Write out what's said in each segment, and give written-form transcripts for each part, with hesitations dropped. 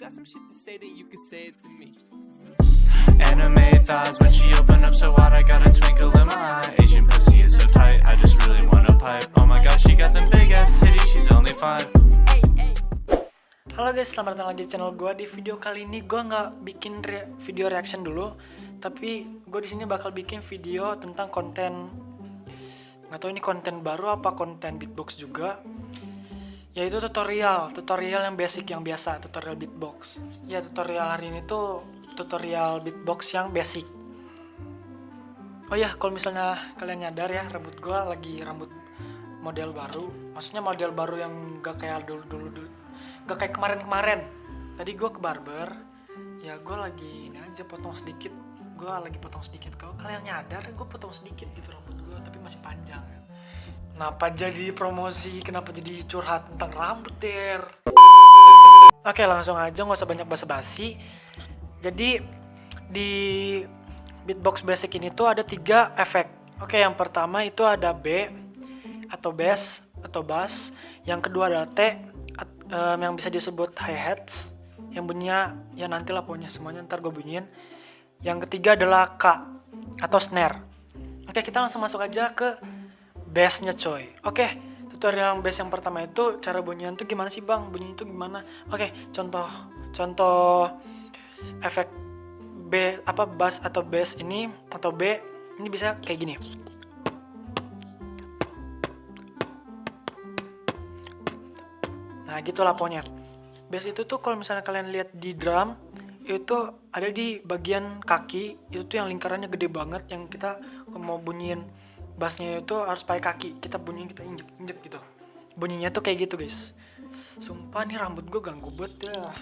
got some shit to say, then you can say it to me. Anime thighs when she open up so wide, I got a twinkle in my eye. Asian pussy is so tight, I just really wanna pipe. Oh my god, she got them big ass titties, she's only 5. Halo guys, selamat datang lagi di channel gue. Di video kali ini gue nggak bikin video reaction dulu, tapi gue di sini bakal bikin video tentang konten, nggak tahu ini konten baru apa konten beatbox juga, yaitu tutorial yang basic, yang biasa, tutorial beatbox. Ya, tutorial hari ini tuh tutorial beatbox yang basic. Oh ya, kalau misalnya kalian nyadar ya, rambut gue lagi rambut model baru. Maksudnya model baru yang gak kayak dulu, gak kayak kemarin. Tadi gue ke barber, ya gue lagi ini aja potong sedikit. Gue lagi potong sedikit. Kalau kalian nyadar, gue potong sedikit gitu rambut gue, tapi masih panjang. Kenapa jadi promosi? Kenapa jadi curhat tentang rambut, Der? Oke, langsung aja, nggak usah banyak basa-basi. Jadi di beatbox basic ini tuh ada 3 efek. Oke, yang pertama itu ada B atau bass atau bass. Yang kedua ada T yang bisa disebut hi-hats, yang bunyinya ya nantilah pokoknya semuanya ntar gue bunyiin. Yang ketiga adalah K atau snare. Oke, kita langsung masuk aja ke bassnya coy. Oke, tutorial yang bass yang pertama itu cara bunyian tuh gimana sih bang? Bunyinya itu gimana? Oke, contoh efek B apa bass atau bass ini atau B ini bisa kayak gini. Nah gitulah pokoknya. Bass itu tuh kalau misalnya kalian lihat di drum itu ada di bagian kaki, itu tuh yang lingkarannya gede banget, yang kita mau bunyiin bassnya itu harus pakai kaki. Kita bunyiin, kita injek gitu. Bunyinya tuh kayak gitu guys. Sumpah nih rambut gue ganggu banget ya.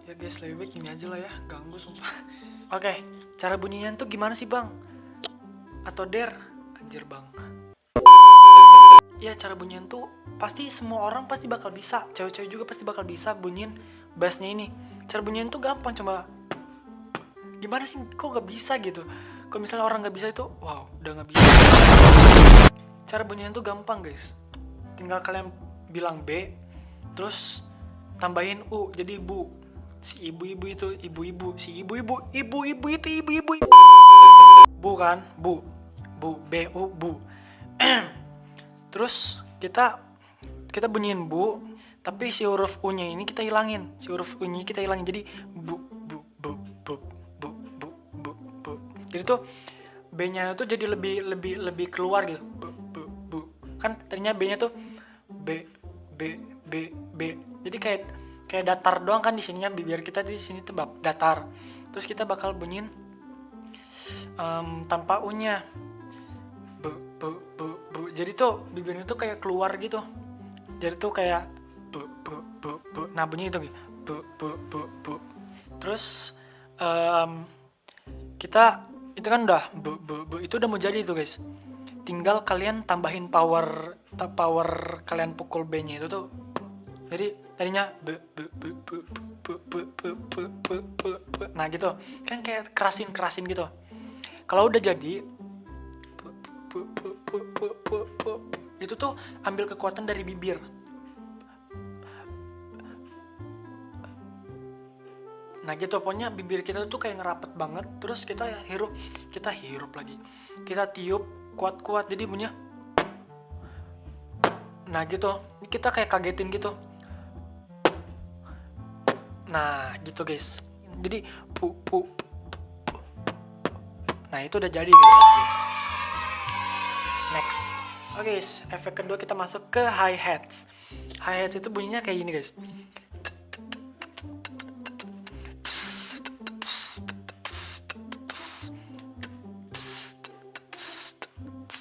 Ya guys, lebih baik gini aja lah ya, ganggu sumpah. Oke, cara bunyinya tuh gimana sih bang? Atau Der? Anjir bang. Ya cara bunyian tuh pasti semua orang pasti bakal bisa, cewek-cewek juga pasti bakal bisa bunyiin bassnya ini. Cara bunyian tuh gampang, coba gimana sih kok gak bisa gitu. Kalau misalnya orang gak bisa itu wow udah gak bisa. Cara bunyian tuh gampang guys, tinggal kalian bilang B terus tambahin U jadi bu. Si ibu-ibu itu ibu-ibu, si ibu-ibu itu ibu-ibu. Bu kan, bu B U bu. Terus kita bunyiin bu, tapi si huruf U-nya ini kita hilangin. Jadi bu. Jadi tuh B-nya tuh jadi lebih keluar gitu. Bu. Kan tadinya B-nya tuh B. Jadi kayak datar doang kan di sininya, biar kita di sini tuh datar. Terus kita bakal bunyiin tanpa U-nya. Bu. Jadi tuh bibirnya tuh kayak keluar gitu. Jadi tuh kayak bu. Nah bunyi itu gitu. Bu. Terus kita itu kan udah bu. Itu udah mau jadi tuh guys. Tinggal kalian tambahin power kalian pukul B-nya itu tuh. Jadi tadinya bu. Nah gitu. Kan kayak kerasin gitu. Kalau udah jadi itu tuh ambil kekuatan dari bibir. Nah gitu pokoknya bibir kita tuh kayak ngerapet banget. Terus kita hirup lagi. Kita tiup kuat-kuat jadi bunyinya. Nah gitu. Kita kayak kagetin gitu. Nah gitu guys. Jadi pu. Nah itu udah jadi guys. Next. Oke guys, efek kedua kita masuk ke hi-hats. Hi-hats itu bunyinya kayak gini guys.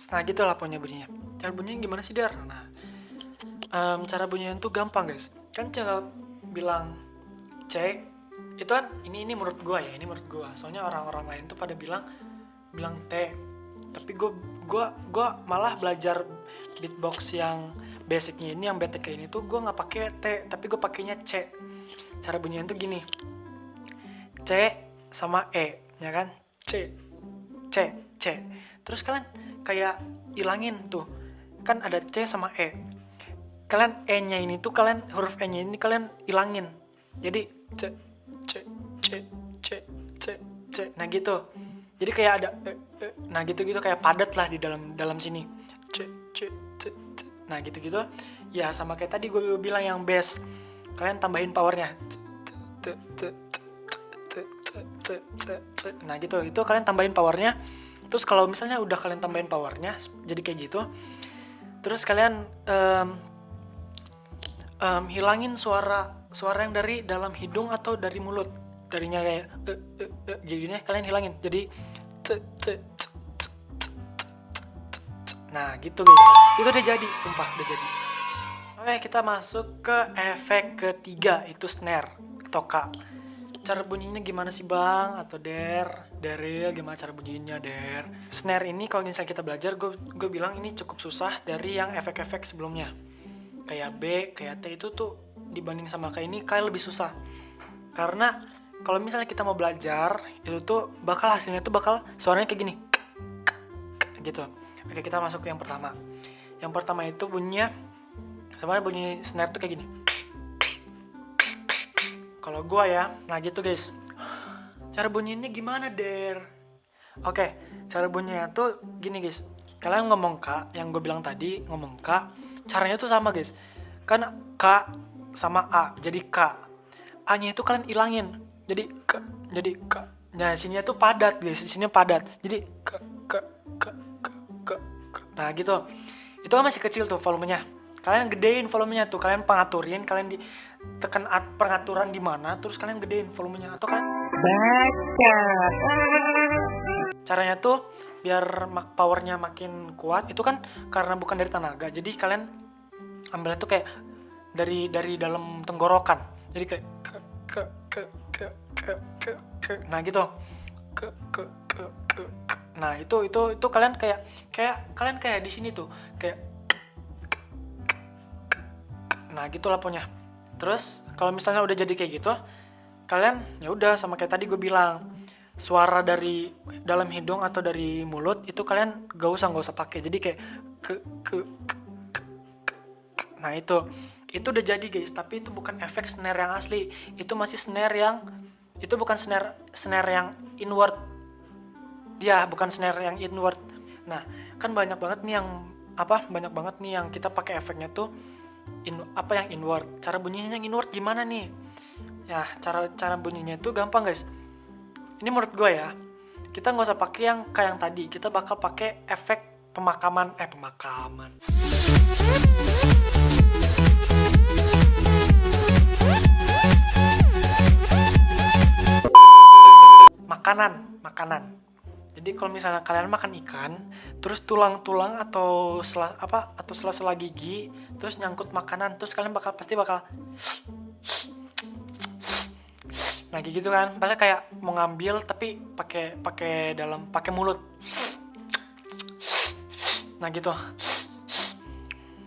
Nah gitu lah pokoknya bunyinya. Cara bunyinya gimana sih Dar? Nah cara bunyinya tuh gampang guys. Kan cara bilang C itu kan ini menurut gua ya, Soalnya orang-orang lain tuh pada bilang T. Tapi gue malah belajar beatbox yang basicnya ini, yang BTK ini tuh gue nggak pakai T, tapi gue pakainya C. Cara bunyinya tuh gini, C sama E, ya kan? C. Terus kalian kayak ilangin tuh, kan ada C sama E. kalian e-nya ini tuh kalian huruf e-nya ini kalian hilangin. Jadi c c c c c c. Nah gitu. Jadi kayak ada nah gitu-gitu kayak padat lah di dalam sini. C c c c. Nah gitu-gitu. Ya sama kayak tadi gue bilang yang bass. Kalian tambahin powernya. Nah gitu, itu kalian tambahin powernya. Terus kalau misalnya udah kalian tambahin powernya jadi kayak gitu, terus kalian hilangin suara yang dari dalam hidung atau dari mulut. Darinya kayak jadinya kalian hilangin. Jadi nah gitu guys, itu udah jadi, sumpah udah jadi. Oke, kita masuk ke efek ketiga, itu snare atau K. Cara bunyinya gimana sih bang? Atau Daryl gimana cara bunyinya Der? Snare ini kalau misalnya kita belajar, gue bilang ini cukup susah dari yang efek-efek sebelumnya. Kayak B, kayak T itu tuh dibanding sama kayak ini kayak lebih susah. Karena kalau misalnya kita mau belajar, itu tuh bakal hasilnya tuh bakal suaranya kayak gini. Gitu. Oke, kita masuk ke yang pertama. Yang pertama itu bunyinya, sebenarnya bunyi snare tuh kayak gini. Kalau gua ya, nah gitu guys. Cara bunyinya gimana Der? Oke, cara bunyinya tuh gini guys. Kalian ngomong K, yang gue bilang tadi ngomong K, caranya tuh sama guys. Kan K sama A, jadi K. A-nya itu kalian ilangin. Jadi K. Nah, sininya tuh padat guys, sininya padat. Jadi K. Nah gitu. Itu kan masih kecil tuh volumenya. Kalian gedein volumenya tuh, kalian pengaturin, kalian tekan pengaturan di mana, terus kalian gedein volumenya atau kalian caranya tuh biar powernya makin kuat itu kan karena bukan dari tenaga. Jadi kalian ambilnya tuh kayak dari dalam tenggorokan. Jadi kayak ke nah gitu. Nah, itu kalian kayak kalian kayak di sini tuh kayak nah gitu lah pokoknya. Terus kalau misalnya udah jadi kayak gitu, kalian ya udah sama kayak tadi gue bilang, suara dari dalam hidung atau dari mulut itu kalian gak usah pakai. Jadi kayak nah itu udah jadi guys. Tapi itu bukan efek snare yang asli, itu masih snare yang itu bukan snare yang inward ya, bukan snare yang inward. Nah kan banyak banget nih yang kita pakai efeknya tuh yang inward. Cara bunyinya yang inward gimana nih? Ya cara bunyinya itu gampang guys. Ini menurut gue ya, kita nggak usah pakai yang kayak yang tadi. Kita bakal pakai efek pemakaman. Makanan. Jadi kalau misalnya kalian makan ikan, terus tulang-tulang atau sela-sela gigi, terus nyangkut makanan, terus kalian pasti bakal nah gitu kan, bahkan kayak mau ngambil tapi pakai mulut. Nah gitu.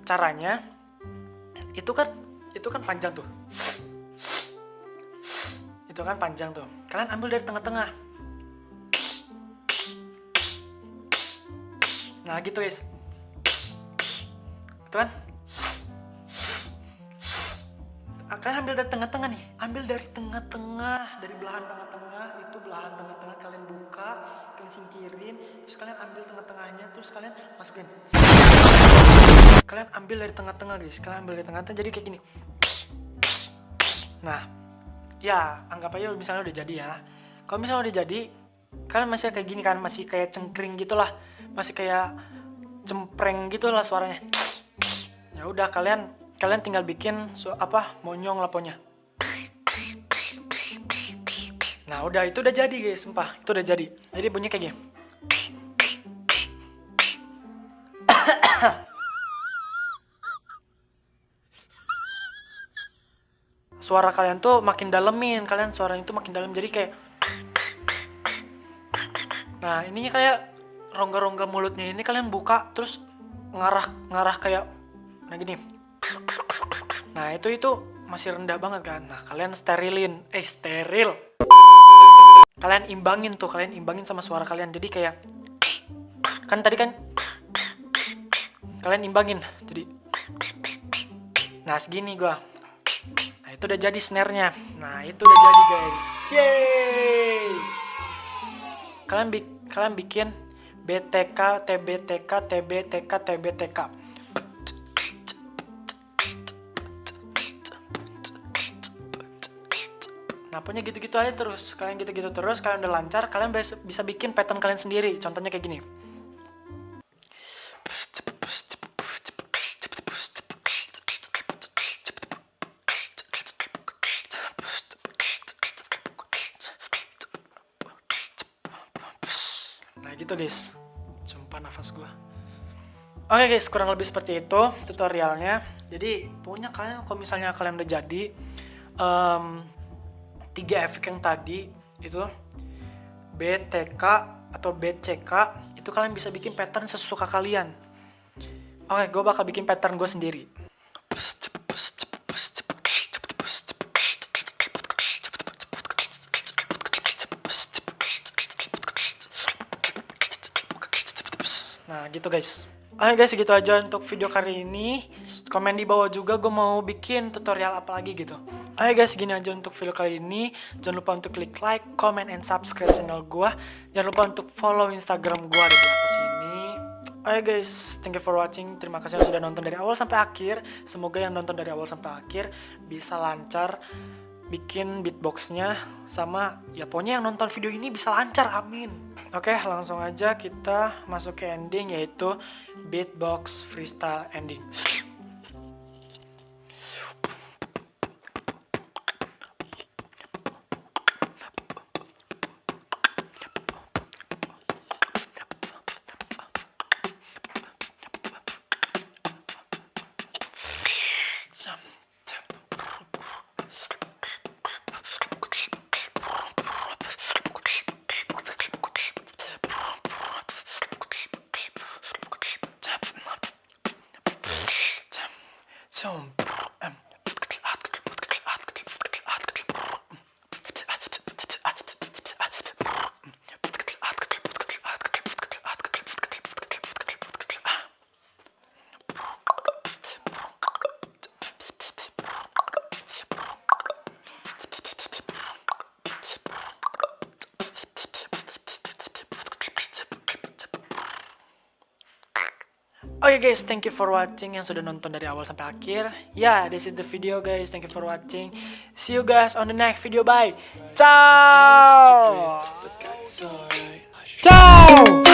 Caranya itu kan panjang tuh. Itu kan panjang tuh. Kalian ambil dari tengah-tengah. Nah gitu guys. Itu kan. Kalian ambil dari tengah-tengah nih. Ambil dari tengah-tengah, dari belahan tengah-tengah. Itu belahan tengah-tengah kalian buka, kalian singkirin, terus kalian ambil tengah-tengahnya, terus kalian masukin. Kalian ambil dari tengah-tengah guys. Kalian ambil dari tengah-tengah jadi kayak gini. Nah, ya anggap aja misalnya udah jadi ya. Kalau misalnya udah jadi, kalian masih kayak gini kan, masih kayak cengkring gitulah, masih kayak cempreng gitulah suaranya. Ya udah kalian tinggal bikin monyong laponya. Nah udah, itu udah jadi guys, sumpah itu udah jadi. Jadi bunyi kayak gini. Suara kalian tuh makin dalemin, suaranya tuh makin dalam, jadi kayak. Nah ininya kayak rongga-rongga mulutnya ini kalian buka, terus ngarah kayak nah gini. Nah itu masih rendah banget kan. Nah kalian steril. Kalian imbangin sama suara kalian. Jadi kayak kan tadi kan kalian imbangin. Jadi Nah segini gua. Nah itu udah jadi snare-nya. Nah itu udah jadi guys. Yeay. Kalian bikin BTK, TBTK, TBTK, TBTK. Nah pokoknya gitu-gitu aja terus. Kalian gitu-gitu terus, kalian udah lancar, kalian bisa bikin pattern kalian sendiri. Contohnya kayak gini. Nah gitu guys. Sumpah nafas gua. Oke guys, kurang lebih seperti itu tutorialnya. Jadi pokoknya kalian kalau misalnya kalian udah jadi 3 efek yang tadi itu BTK atau BCK, itu kalian bisa bikin pattern sesuka kalian. Oke, gue bakal bikin pattern gue sendiri. Nah gitu guys. Oke guys, segitu aja untuk video kali ini. Komen di bawah juga gue mau bikin tutorial apa lagi gitu. Oke guys, segini aja untuk video kali ini. Jangan lupa untuk klik like, comment, and subscribe channel gue. Jangan lupa untuk follow Instagram gue di atas ini. Oke guys, thank you for watching. Terima kasih yang sudah nonton dari awal sampai akhir. Semoga yang nonton dari awal sampai akhir bisa lancar bikin beatboxnya, sama ya pokoknya yang nonton video ini bisa lancar, amin. Oke, langsung aja kita masuk ke ending, yaitu beatbox freestyle ending. Oke guys, thank you for watching yang sudah nonton dari awal sampai akhir. Yeah, this is the video guys. Thank you for watching. See you guys on the next video. Bye. Ciao. Ciao.